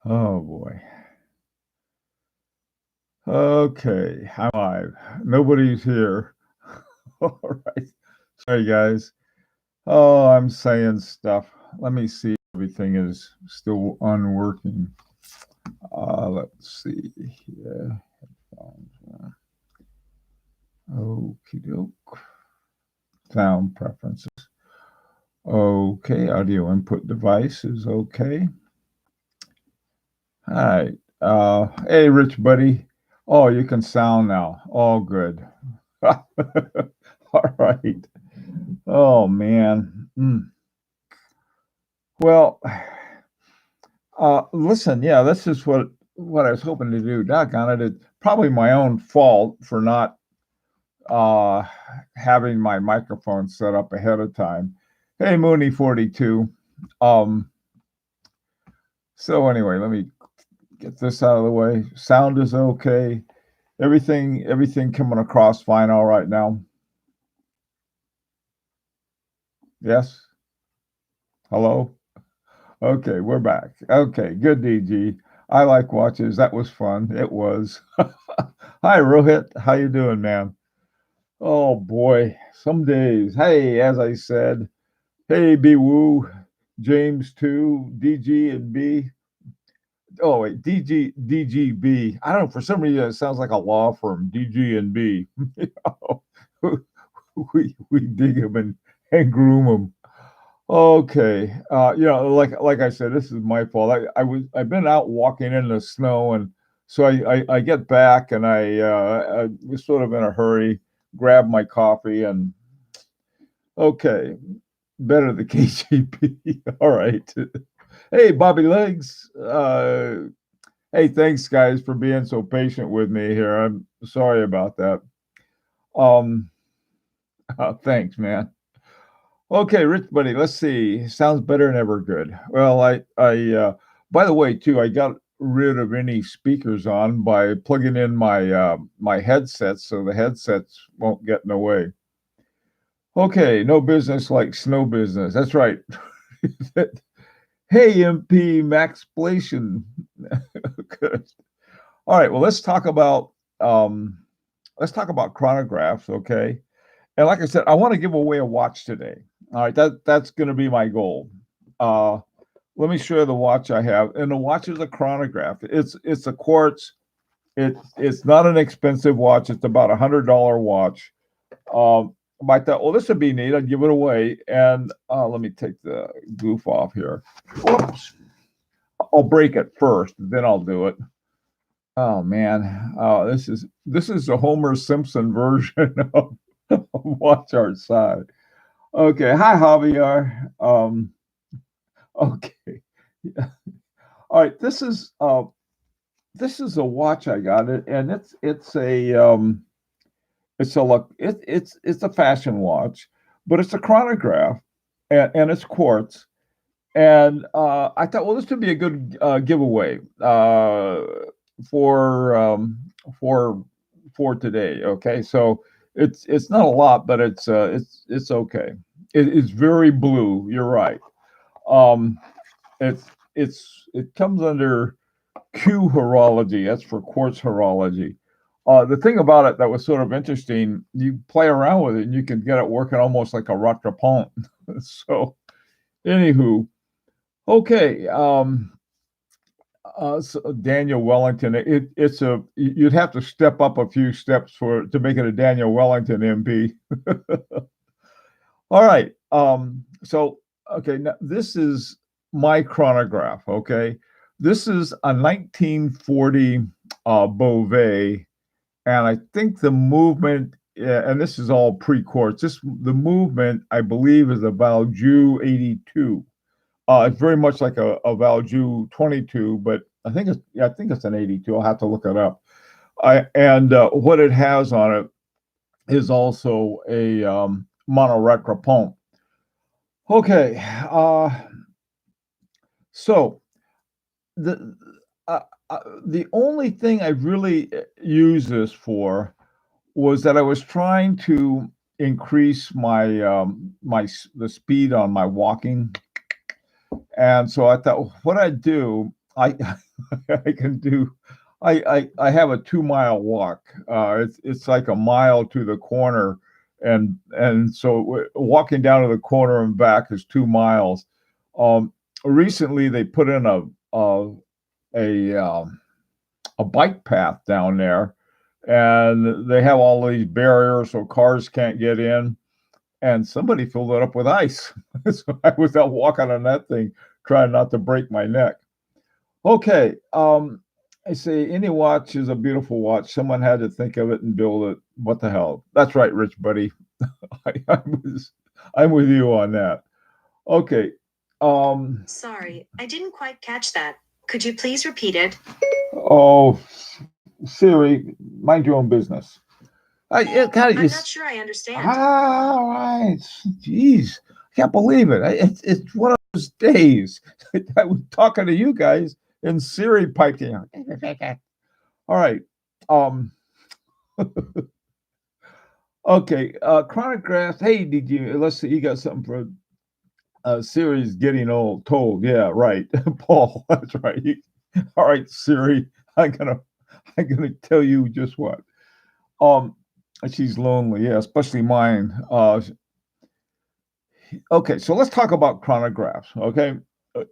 Oh boy. Okay, I'm live. Nobody's here. All right. Sorry, guys. Oh, I'm saying stuff. Let me see if everything is still unworking. Let's see here. Okie doke. Sound preferences. Okay, audio input device is okay. All right. Hey, Rich buddy. Oh, you can sound now. All good. All right. Oh man. Well, listen. Yeah, this is what I was hoping to do. Doggone it! It's probably my own fault for not uh, having my microphone set up ahead of time. Hey, Mooney 42. Um, so anyway, let me get this out of the way. Sound is okay. Everything coming across fine all right now. Yes. Hello. Okay, we're back. Okay, good, DG. I like watches. That was fun. It was. Hi, Rohit. How you doing, man? Oh boy, some days. Hey, as I said, hey, B Woo, James too, DG and B. Oh wait, DGB. I don't know. For some reason, it sounds like a law firm. DG and B. You know, we dig them and groom them. Okay. Like I said, this is my fault. I've been out walking in the snow, and so I get back, and I was sort of in a hurry, grab my coffee, and okay, better the KGP. All right. Hey, Bobby Legs. Hey, thanks guys for being so patient with me here. I'm sorry about that. Um, thanks, man. Okay, Rich buddy, let's see. Sounds better than ever good. Well, by the way, too, I got rid of any speakers on by plugging in my headsets so the headsets won't get in the way. Okay, no business like snow business. That's right. Hey, MP Maxplation. Good. All right, well, let's talk about chronographs, okay? And like I said, I want to give away a watch today. All right, that's going to be my goal. Uh, Let me show you the watch I have, and the watch is a chronograph. It's a quartz. It's not an expensive watch. It's about $100 watch. I thought, well, this would be neat. I'd give it away. And let me take the goof off here. Whoops! I'll break it first, then I'll do it. Oh man, this is the Homer Simpson version of watch our side. Okay, hi Javier. Okay, all right. This is a watch I got it, and it's a fashion watch, but it's a chronograph, and it's quartz. And I thought, well, this would be a good giveaway for for for today. Okay, so it's not a lot, but it's okay. It's very blue. You're right. Um, it comes under Q horology. That's for quartz horology. The thing about it that was sort of interesting, you play around with it and you can get it working almost like a rattrapant. So, anywho, okay. So Daniel Wellington. You'd have to step up a few steps to make it a Daniel Wellington MP. All right. So okay, now this is my chronograph. Okay, this is a 1940 Beauvais, and I think the movement, and this is all pre-quartz. The movement, I believe, is a Valjoux 82. It's very much like a Valjoux 22, but I think it's an 82. I'll have to look it up. And what it has on it is also a monoretrapont. Okay, so the the only thing I really used this for was that I was trying to increase the speed on my walking, and so I thought what I'd do. I I can do. I have a 2 mile walk. It's like a mile to the corner, and so walking down to the corner and back is 2 miles. Um, Recently they put in a a bike path down there, and they have all these barriers so cars can't get in. And somebody filled it up with ice, so I was out walking on that thing, trying not to break my neck. Okay, I say any watch is a beautiful watch. Someone had to think of it and build it. What the hell? That's right, Rich buddy. I was, I'm with you on that. Okay. Um, Sorry, I didn't quite catch that. Could you please repeat it? oh, Siri, mind your own business. I it kind of I'm not just sure I understand. all right. Jeez, I can't believe it. It's one of those days. I was talking to you guys, and Siri piped in. All right. Um, okay. Chronographs. Hey, did you? Let's see. You got something for Siri's getting old. Told. Yeah, right. Paul. That's right. All right, Siri. I'm gonna. I'm gonna tell you just what. Um, she's lonely. Yeah, especially mine. Okay, so let's talk about chronographs. Okay,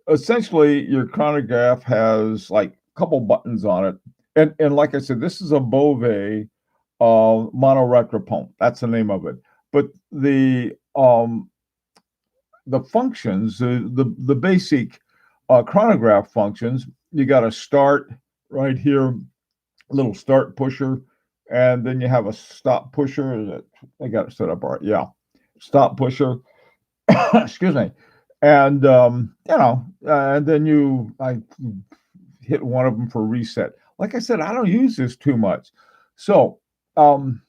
essentially, your chronograph has like a couple buttons on it, and like I said, this is a Bove monorectopone. That's the name of it. But the functions, the basic chronograph functions, you got a start right here, little start pusher, and then you have a stop pusher. That I got it set up right. Yeah, stop pusher. Excuse me. And and then I hit one of them for reset. Like I said, I don't use this too much. So, um,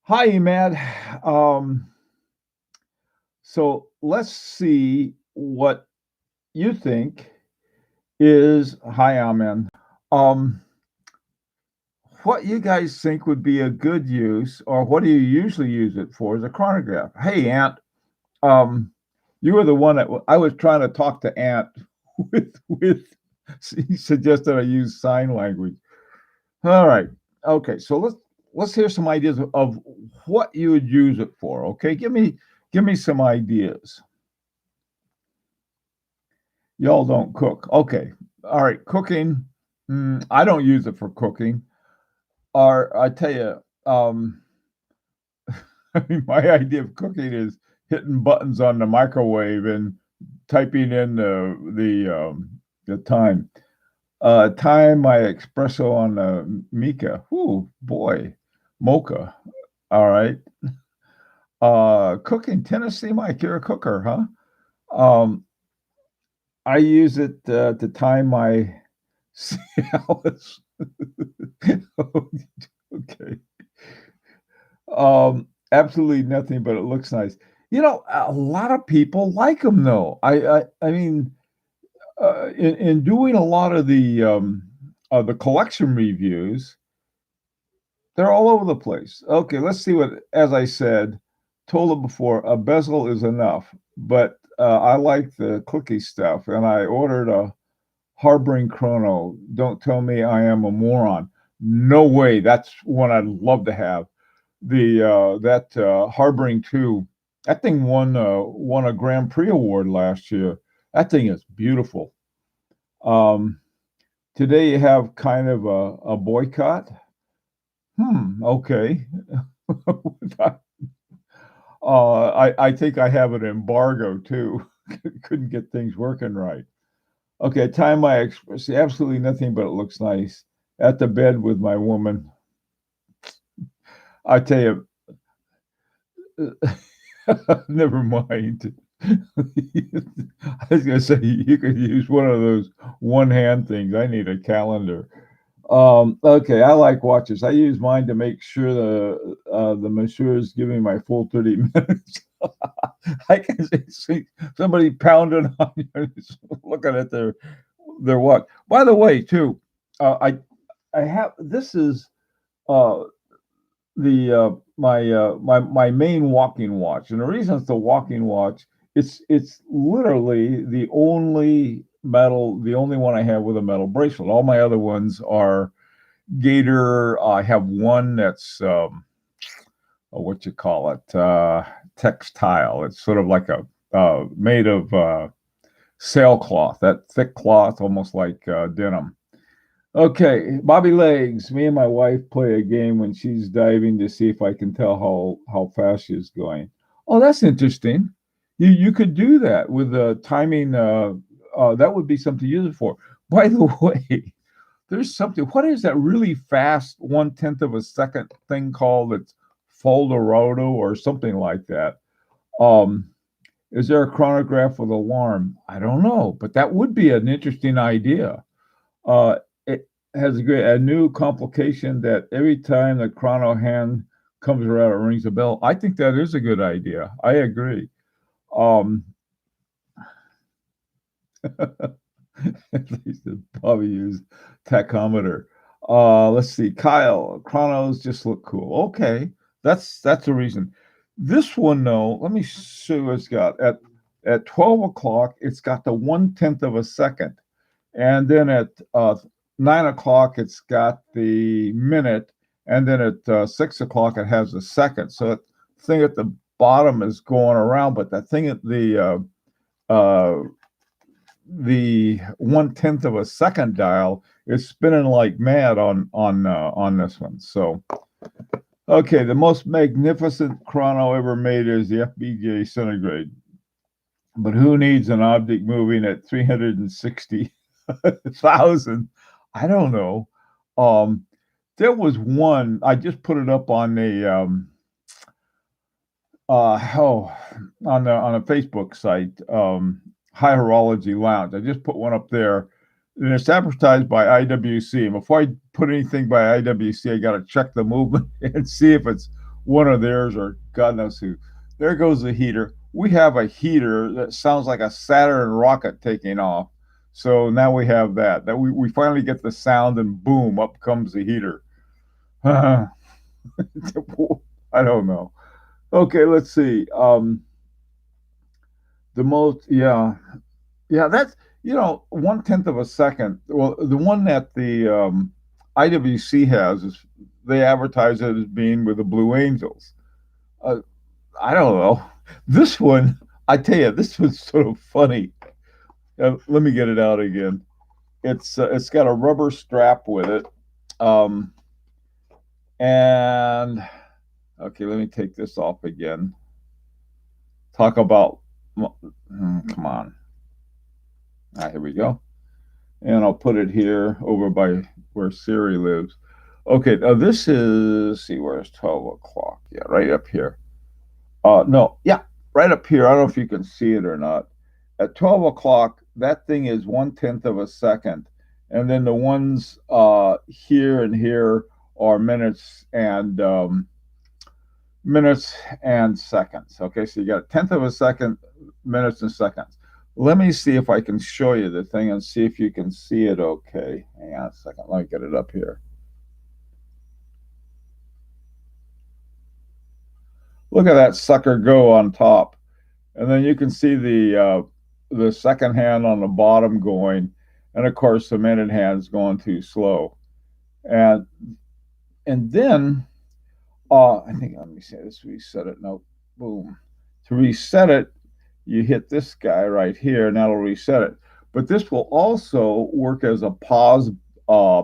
hi, Emad. Um, so let's see what you think is hi, Amen. Um, what you guys think would be a good use, or what do you usually use it for as a chronograph? Hey, Aunt, um, you were the one that I was trying to talk to Aunt with. He suggested I use sign language. All right, okay. So let's hear some ideas of what you would use it for. Okay, give me some ideas. Y'all don't cook. Okay, all right. Cooking. I don't use it for cooking. Or I tell you, I mean, my idea of cooking is hitting buttons on the microwave and typing in the time. Time my espresso on the Mica. Ooh, boy, mocha. All right. Cooking Tennessee, Mike. You're a cooker, huh? I use it to time my Cialis. Okay. Absolutely nothing, but it looks nice. A lot of people like them, though. I mean, in doing a lot of the collection reviews, they're all over the place. Okay, let's see what, as I said, told them before, a bezel is enough, but I like the clicky stuff, and I ordered a Harboring Chrono. Don't tell me I am a moron. No way. That's one I'd love to have. The that Harboring Two, that thing won a Grand Prix award last year. That thing is beautiful. Um, Today you have kind of a boycott. Okay. I think I have an embargo too. Couldn't get things working right. Okay, time my express absolutely nothing, but it looks nice. At the bed with my woman. I tell you, never mind. I was gonna say you could use one of those one hand things. I need a calendar. Okay, I like watches. I use mine to make sure the monsieur is giving my full 30 minutes. I can see somebody pounding on you, looking at their watch. By the way, too, I have this is uh, the my main walking watch, and the reason it's the walking watch, it's literally the only metal. The only one I have with a metal bracelet. All my other ones are Gator. I have one that's what you call it, textile. It's sort of like a made of sailcloth, that thick cloth, almost like denim. Okay, Bobby Legs. Me and my wife play a game when she's diving to see if I can tell how fast she's going. Oh, that's interesting. You could do that with the timing. That would be something to use it for. By the way, there's something. What is that really fast 1/10 of a second thing called? It's Folderodo or something like that. Um, is there a chronograph with alarm? I don't know, but that would be an interesting idea. It has a new complication that every time the chrono hand comes around, it rings a bell. I think that is a good idea. I agree. Um, at least the Bobby used tachometer. Let's see, Kyle. Chronos just look cool. Okay, that's a reason. This one, though, let me see what it's got. At 12 o'clock, it's got the 1/10 of a second. And then at 9 o'clock, it's got the minute, and then at 6 o'clock, it has a second. So that thing at the bottom is going around, but that thing at the 1/10 of a second dial is spinning like mad on this one. So okay, the most magnificent chrono ever made is the FBJ centigrade. But who needs an object moving at 360,000? I don't know. Um, there was one. I just put it up on the oh on a Facebook site, High Horology Lounge. I just put one up there, and it's advertised by IWC. And before I put anything by IWC, I got to check the movement and see if it's one of theirs or God knows who. There goes the heater. We have a heater that sounds like a Saturn rocket taking off. So now we have that. That we finally get the sound, and boom, up comes the heater. I don't know. Okay, let's see. The most, yeah, yeah. That's 1/10 of a second. Well, the one that the IWC has is they advertise it as being with the Blue Angels. Uh, I don't know. This one, I tell you, this was sort of funny. Let me get it out again. It's got a rubber strap with it, um, and okay, let me take this off again. Talk about come on. Here we go. And I'll put it here over by where Siri lives. Okay, now this is, see, where's 12 o'clock? Yeah, right up here. No, yeah, right up here. I don't know if you can see it or not. At 12 o'clock, that thing is 1/10 of a second. And then the ones here and here are minutes and seconds. Okay, so you got a 10th of a second, minutes and seconds. Let me see if I can show you the thing and see if you can see it okay. Hang on a second. Let me get it up here. Look at that sucker go on top. And then you can see the second hand on the bottom going. And of course, the minute hand's going too slow. And then I think, let me say this, reset it. No, boom. To reset it, you hit this guy right here, and that'll reset it. But this will also work as a pause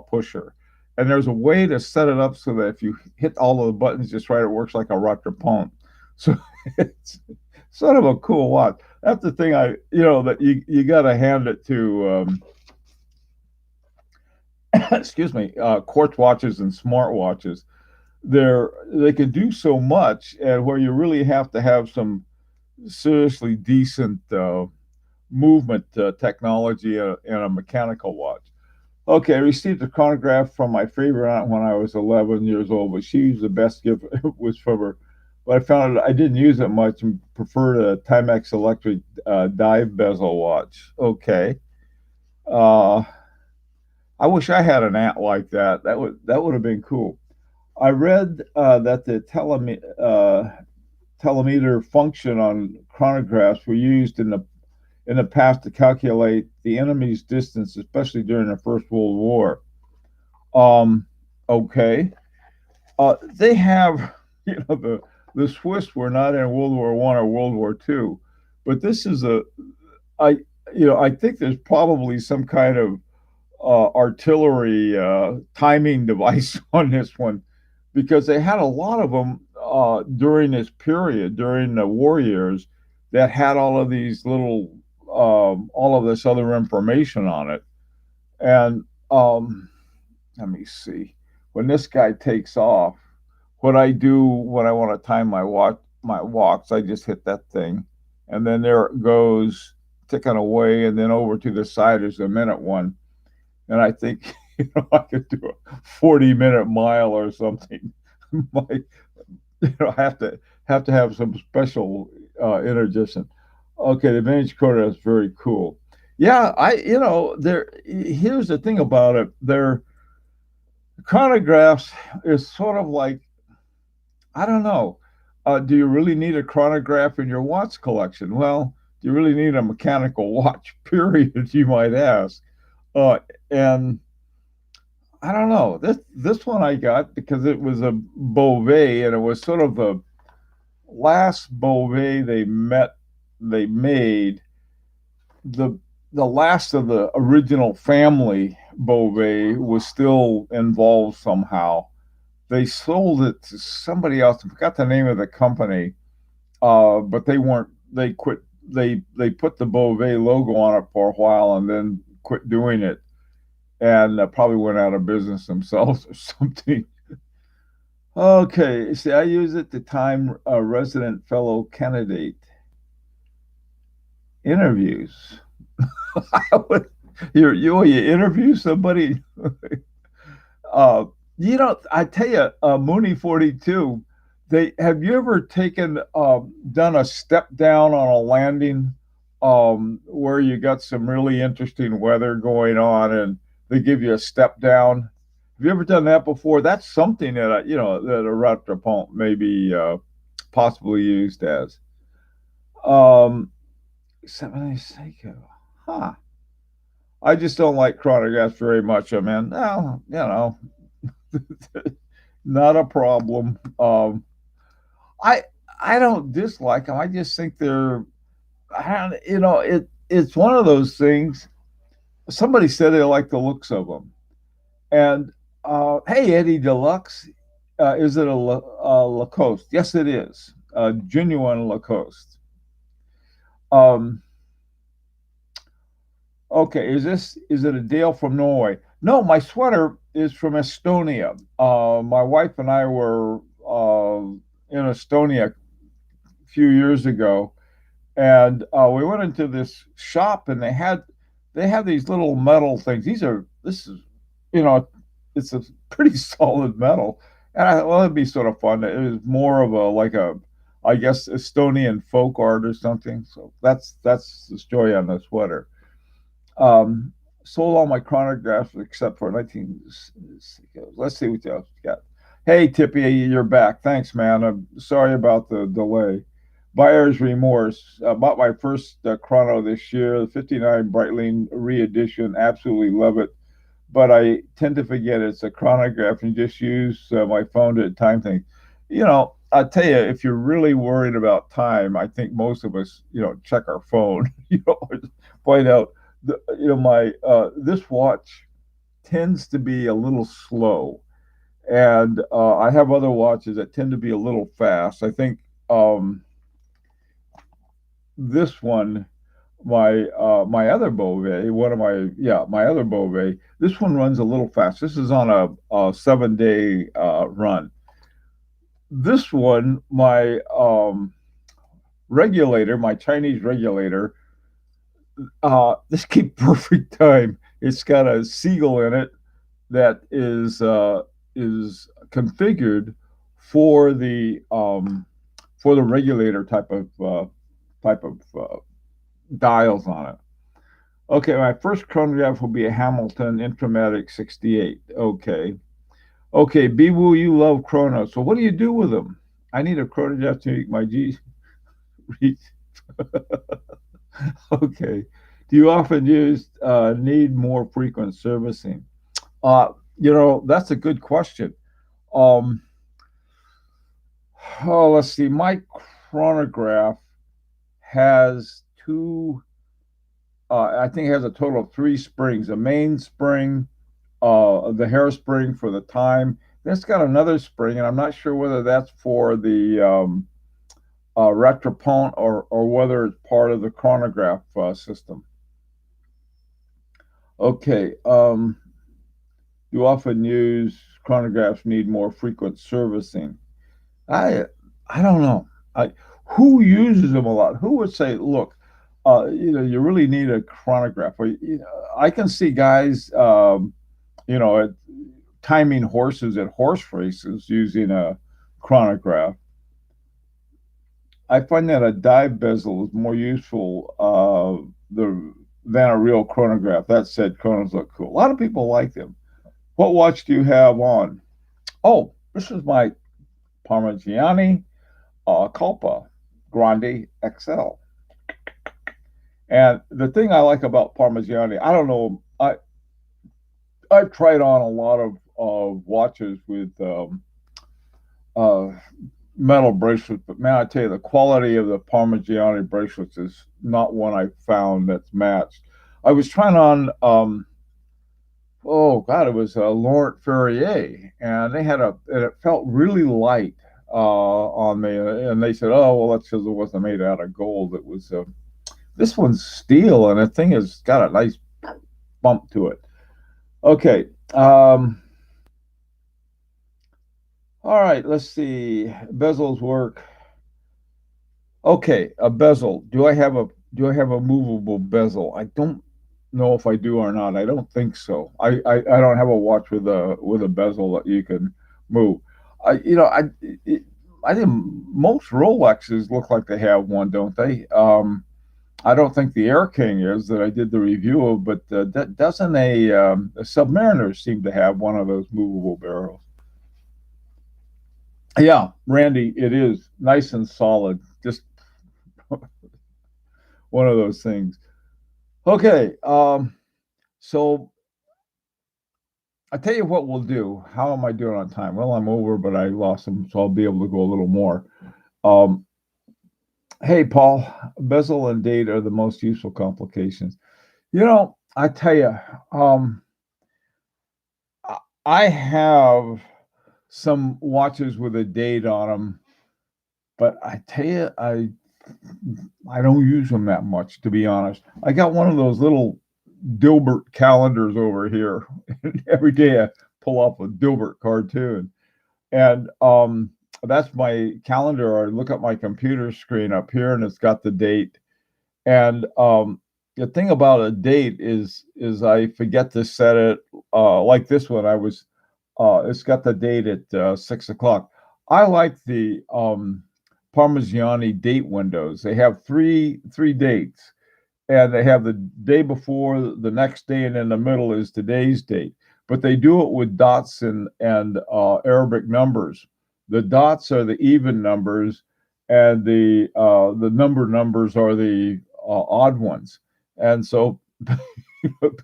pusher. And there's a way to set it up so that if you hit all of the buttons just right, it works like a Rattrapante. So it's sort of a cool watch. That's the thing that you got to hand it to, excuse me, quartz watches and smart watches. They can do so much, and where you really have to have some seriously decent movement technology in a mechanical watch. Okay, I received a chronograph from my favorite aunt when I was 11 years old, but she was the best gift was from her. But I found I didn't use it much and preferred a Timex electric dive bezel watch. Okay. Uh, I wish I had an aunt like that. That would have been cool. I read that the telemeter function on chronographs were used in the past to calculate the enemy's distance, especially during the First World War. Um, okay, they have, the Swiss were not in World War One or World War Two, but this is a I I think there's probably some kind of artillery timing device on this one because they had a lot of them during this period, during the war years, that had all of these little, all of this other information on it. And let me see. When this guy takes off, what I do when I want to time my walks, I just hit that thing, and then there it goes ticking away, and then over to the side is the minute one, and I think I could do a 40-minute mile or something. My, have to have some special interdiction. Okay, the vintage quarter is very cool. Yeah, there. Here's the thing about it. Their chronographs is sort of like, I don't know. Do you really need a chronograph in your watch collection? Well, do you really need a mechanical watch? Period. You might ask. And I don't know. This one I got because it was a Beauvais, and it was sort of the last Beauvais they made, the the last of the original family Beauvais was still involved somehow. They sold it to somebody else. I forgot the name of the company, but they weren't. They quit. They put the Beauvais logo on it for a while and then quit doing it, and probably went out of business themselves or something. Okay, see, I use it to time resident fellow candidate interviews. You interview somebody. uh, I tell you, Mooney 42. They have you ever done a step down on a landing, where you got some really interesting weather going on, and they give you a step down? Have you ever done that before? That's something that that a retropont may be possibly used as. Um, Seven Seiko. Huh. I just don't like chronographs very much. I mean, no, not a problem. I I don't dislike them. I just think they're, I don't, it's one of those things. Somebody said they like the looks of them, and hey, Eddie Deluxe, is it a Lacoste? Yes, it is a genuine Lacoste. Um, Okay, is it a Dale from Norway? No, my sweater is from Estonia. My wife and I were in Estonia a few years ago, and we went into this shop, and they have these little metal things. This is, you know, it's a pretty solid metal, and I thought, well, it'd be sort of fun. It was more of a like a, I guess, Estonian folk art or something. So that's the story on the sweater. Um, Sold all my chronographs except for 19. Let's see what else we got. Hey, Tippy, you're back. Thanks, man. I'm sorry about the delay. Buyer's remorse. I bought my first chrono this year, the 59 Breitling re-edition. Absolutely love it. But I tend to forget it's a chronograph and just use my phone to time things. I'll tell you, if you're really worried about time, I think most of us, check our phone, find out my this watch tends to be a little slow, and I have other watches that tend to be a little fast. I think this one, my other Beauvais, my other Beauvais, this one runs a little fast. This is on a 7-day run. This one, my regulator, my Chinese regulator, this keep perfect time. It's got a seagull in it that is configured for the regulator type of dials on it. Okay, my first chronograph will be a Hamilton Intramatic 68. Okay, Boo, you love chronos. So what do you do with them? I need a chronograph to make my G reach. Okay. Do you often use need more frequent servicing? Uh, that's a good question. Um, oh, let's see. My chronograph has two. I think it has a total of three springs: a main spring, the hairspring for the time. Then it's got another spring, and I'm not sure whether that's for the retropont or whether it's part of the chronograph system. Okay. You often use chronographs need more frequent servicing. I I don't know. I Who uses them a lot? Who would say, look, you really need a chronograph? Or, I can see guys, you know, at, timing horses at horse races using a chronograph. I find that a dive bezel is more useful than a real chronograph. That said, chronos look cool. A lot of people like them. What watch do you have on? Oh, this is my Parmigiani Culpa Grande XL. And the thing I like about Parmigiani, I don't know, I've tried on a lot of watches with uh, metal bracelets, but man, I tell you, the quality of the Parmigiani bracelets is not one I found that's matched. I was trying on, oh God, it was Laurent Ferrier, and and it felt really light on me, and they said, oh well, that's because it wasn't made out of gold. It was this one's steel, and the thing has got a nice bump to it. Okay. All right, let's see. Bezels work. Okay, a bezel. Do I have a movable bezel? I don't know if I do or not. I don't think so. I don't have a watch with a bezel that you can move. I you know it, I think most Rolexes look like they have one, don't they? I don't think the Air King is that I did the review of, but doesn't a Submariner seem to have one of those movable barrels? Yeah, Randy, it is nice and solid. Just one of those things. Okay, so I tell you what we'll do. How am I doing on time? Well, I'm over, but I lost some, so I'll be able to go a little more. Um, hey, Paul, bezel and date are the most useful complications. I tell you, um, I have some watches with a date on them, but I tell you, I don't use them that much, to be honest. I got one of those little Dilbert calendars over here. And every day I pull up a Dilbert cartoon. And that's my calendar. I look at my computer screen up here and it's got the date. And the thing about a date is I forget to set it like this one. It's got the date at 6 o'clock. I like the Parmigiani date windows. They have three dates, and they have the day before, the next day, and in the middle is today's date. But they do it with dots and Arabic numbers. The dots are the even numbers, and the numbers are the odd ones. And so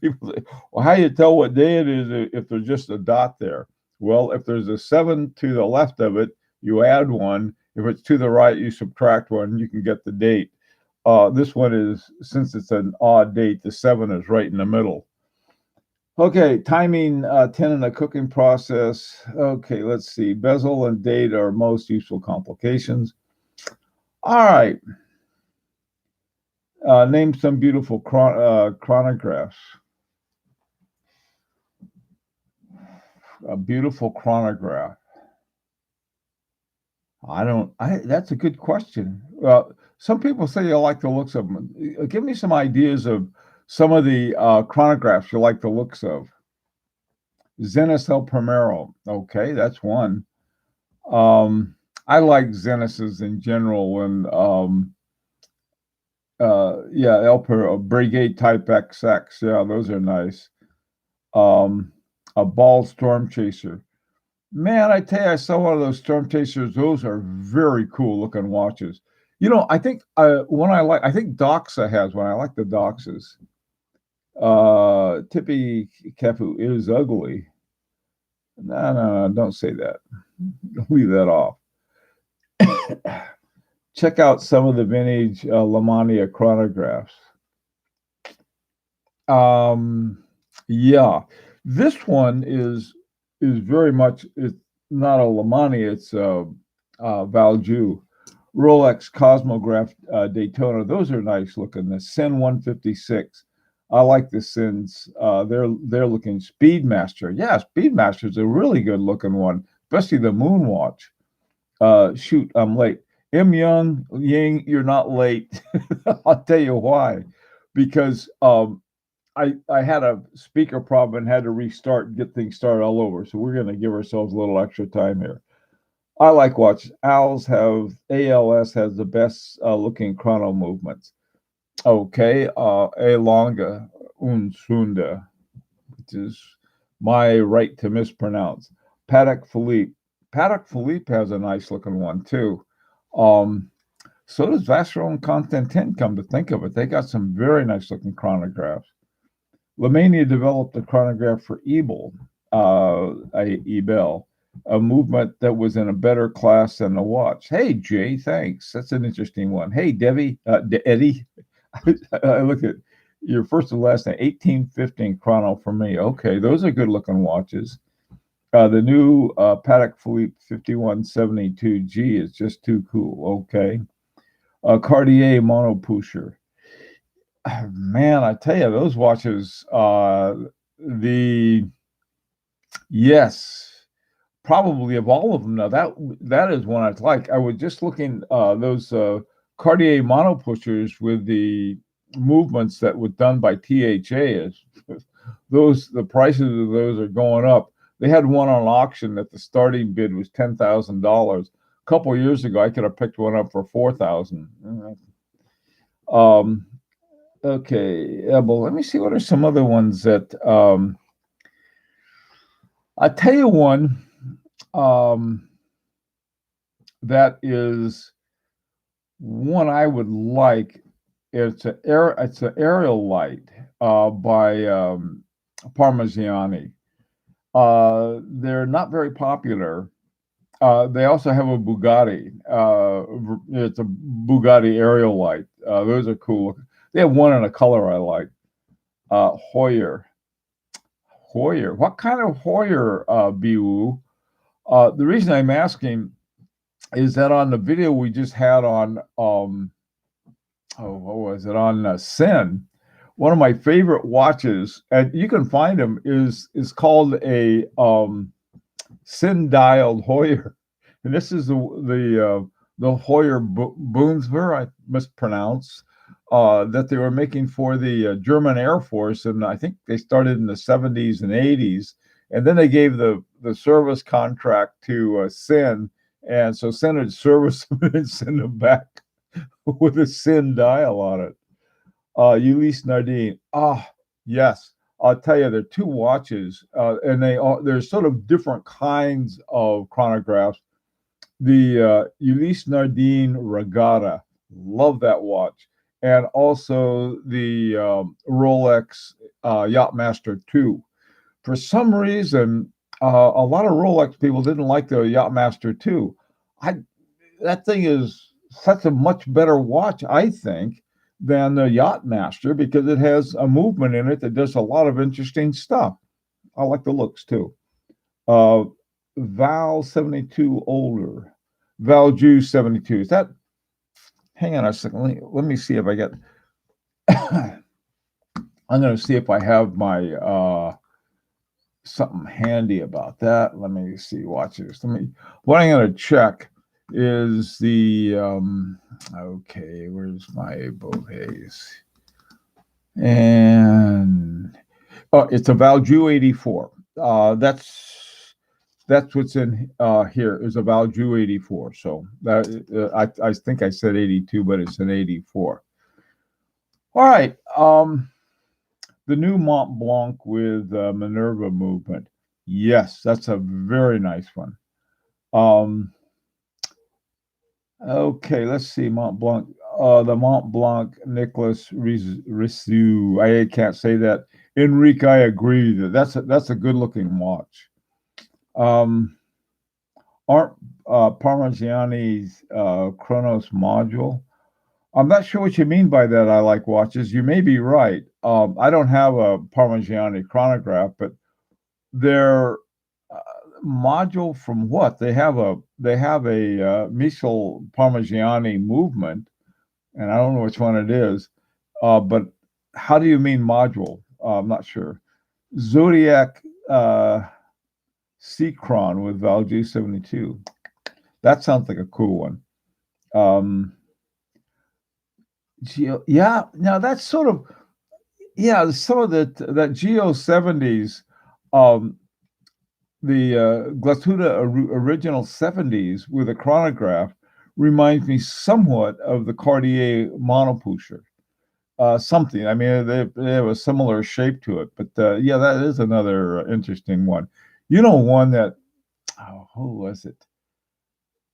people say, "Well, how do you tell what day it is if there's just a dot there?" Well, if there's a seven to the left of it, you add one. If it's to the right, you subtract one. You can get the date. This one is, since it's an odd date, the seven is right in the middle. Okay, timing 10 in the cooking process. Okay, let's see. Bezel and date are most useful complications. All right. Name some beautiful chronographs. A beautiful chronograph. I don't. That's a good question. Some people say you like the looks of them. Give me some ideas of some of the chronographs you like the looks of. Zenith El Primero. Okay, that's one. I like Zeniths in general, and yeah, Brigade Type XX. Yeah, those are nice. Um, a Ball Storm Chaser. Man, I tell you, I saw one of those Storm Chasers. Those are very cool looking watches. I think one I think Doxa has one. I like the Doxas. Tippy Kefu is ugly. No, no, no, don't say that. Leave that off. Check out some of the vintage Lamania chronographs. Um, yeah, this one is very much it's not a Lamania, it's Valjoux. Rolex Cosmograph Daytona. Those are nice looking. The Sin 156. I like the Sins. They're looking Speedmaster. Yeah, Speedmaster is a really good looking one, especially the Moonwatch. Shoot, I'm late. M. Young Ying, you're not late. I'll tell you why. Because I had a speaker problem and had to restart and get things started all over. So we're going to give ourselves a little extra time here. I like watches. ALS has the best looking chrono movements. Okay, A longa un sunda, which is my right to mispronounce. Patek Philippe. Patek Philippe has a nice looking one too. Um, so does Vacheron and Constantin, come to think of it. They got some very nice looking chronographs. Lemania developed a chronograph for Ebel, a movement that was in a better class than the watch. Hey, Jay, thanks. That's an interesting one. Hey, Debbie, Eddie, I look at your first and last name, 1815 chrono for me. Okay, those are good looking watches. The new Patek Philippe 5172G is just too cool. Okay. Cartier monopusher. Man, I tell you, those watches, the yes, probably of all of them. Now that is one I'd like. I was just looking those Cartier mono pushers with the movements that was done by THA. Is those the prices of those are going up. They had one on auction that the starting bid was $10,000. A couple of years ago, I could have picked one up for 4,000. Um, okay, well, let me see what are some other ones that I tell you one um, that is one I would like. It's an aerial light by Parmigiani. They're not very popular. They also have a Bugatti. It's a Bugatti aerial light. Those are cool. They have one in a color I like. Hoyer. Hoyer. What kind of Hoyer, Bu? The reason I'm asking is that on the video we just had on, what was it, on Sin, one of my favorite watches, and you can find them, is called a Sin dialed Hoyer, and this is the Hoyer Boonsver, I mispronounce, that they were making for the German Air Force, and I think they started in the 70s and 80s, and then they gave the service contract to Sin, and so Sin would service them and send them back with a Sin dial on it. Ulysse Nardine. Yes. I'll tell you, there are two watches, and there's sort of different kinds of chronographs. The Ulysse Nardine Regatta, love that watch, and also the Rolex Yachtmaster 2. For some reason, a lot of Rolex people didn't like the Yachtmaster 2. I That thing is such a much better watch, I think, than the Yachtmaster because it has a movement in it that does a lot of interesting stuff. I like the looks too. Uh, Val 72 older, Valjoux 72. Is that? Hang on a second. Let me see if I get. I'm going to see if I have my something handy about that. Let me see. Watches. What I'm going to check is the okay, where's my Boves? And it's a Valjoux 84. That's what's in here is a Valjoux 84. So that I think I said 82, but it's an 84. All right. The new Mont Blanc with Minerva movement. Yes, that's a very nice one. Okay, let's see. Mont Blanc, the Mont Blanc Nicholas Rissou. I can't say that. Enrique, I agree that that's a good looking watch. Um, aren't Parmigiani's Chronos module? I'm not sure what you mean by that. I like watches. You may be right. I don't have a Parmigiani chronograph, but they're module from what? They have a Michel Parmigiani movement, and I don't know which one it is. But how do you mean module? I'm not sure. Zodiac Seacron with Val G72. That sounds like a cool one. Um, yeah, now that's sort of yeah. Some of that Geo 70s, um, the Glatuda original 70s with a chronograph reminds me somewhat of the Cartier monopusher. Something. I mean, they have a similar shape to it, but yeah, that is another interesting one. You know, one that who was it?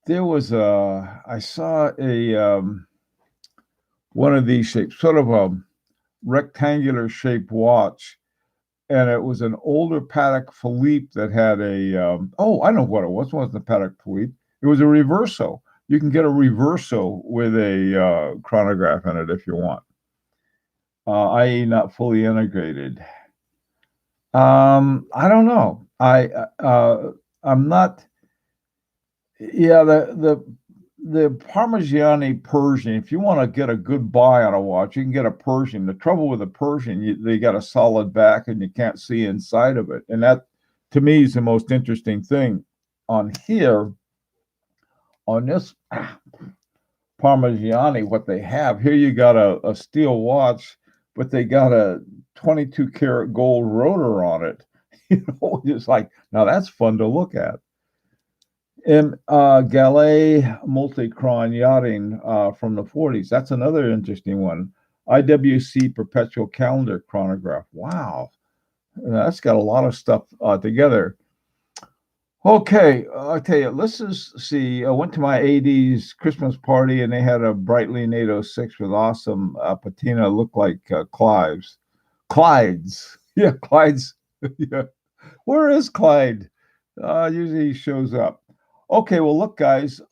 There was a I saw a one of these shapes, sort of a rectangular shaped watch, and it was an older Patek Philippe that had a oh, I know what it was. It wasn't a Patek Philippe. It was a reverso. You can get a reverso with a chronograph in it if you want, i.e., not fully integrated. I don't know. I'm not. Yeah, the Parmigiani Persian. If you want to get a good buy on a watch, you can get a Persian. The trouble with a Persian, they got a solid back and you can't see inside of it, and that to me is the most interesting thing on here on this Parmigiani. What they have here, you got a steel watch, but they got a 22 karat gold rotor on it. It's like now that's fun to look at. Gallet Multicron Yachting from the 40s. That's another interesting one. IWC Perpetual Calendar Chronograph. Wow. That's got a lot of stuff together. Okay, I'll tell you, let's just see. I went to my 80s Christmas party and they had a Breitling 806 with awesome patina, looked like Clive's. Clyde's. Yeah, Clyde's. Yeah. Where is Clyde? Usually he shows up. Okay, well, look, guys.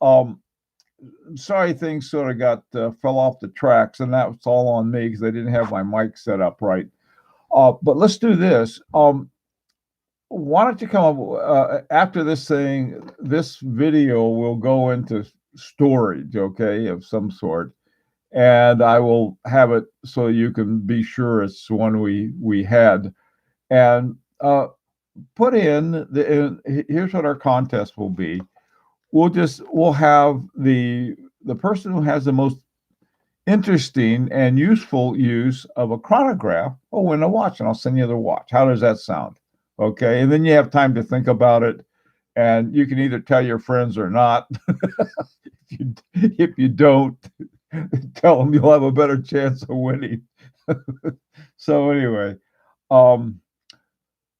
Sorry things sort of got fell off the tracks, and that was all on me because I didn't have my mic set up right. But let's do this. Why don't you come up after this thing? This video will go into storage, okay, of some sort, and I will have it so you can be sure it's one we had. And put in here's what our contest will be. We'll have the person who has the most interesting and useful use of a chronograph will win a watch, and I'll send you the watch. How does that sound? Okay, and then you have time to think about it, and you can either tell your friends or not. If you don't, tell them you'll have a better chance of winning. So anyway, um,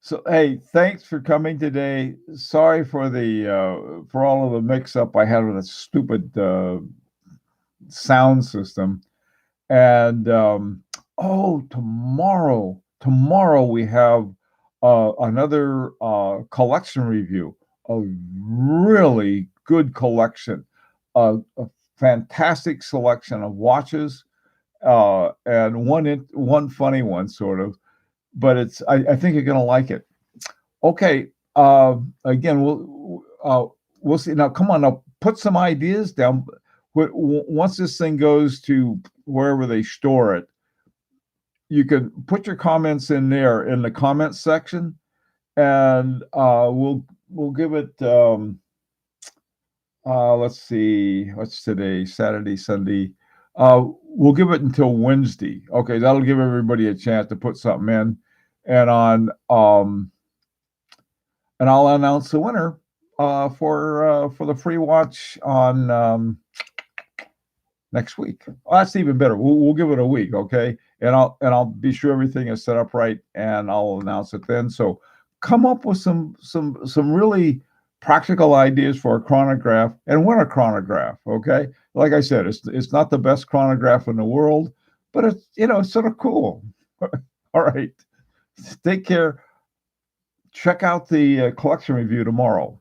so hey, thanks for coming today. Sorry for all of the mix up I had with a stupid sound system. And oh, tomorrow we have another collection review. A really good collection, a fantastic selection of watches, and one funny one sort of. But I think you're going to like it. Okay. Again, we'll see. Now, come on. Now, put some ideas down. Once this thing goes to wherever they store it, you can put your comments in there in the comments section, and we'll give it. Let's see. What's today? Saturday, Sunday. We'll give it until Wednesday. Okay, that'll give everybody a chance to put something in, and on and I'll announce the winner for the free watch on next week. Oh, that's even better. We'll give it a week, okay? And I'll be sure everything is set up right, and I'll announce it then. So come up with some really practical ideas for a chronograph and win a chronograph. Okay, like I said, it's not the best chronograph in the world, but it's it's sort of cool. All right, take care. Check out the collection review tomorrow.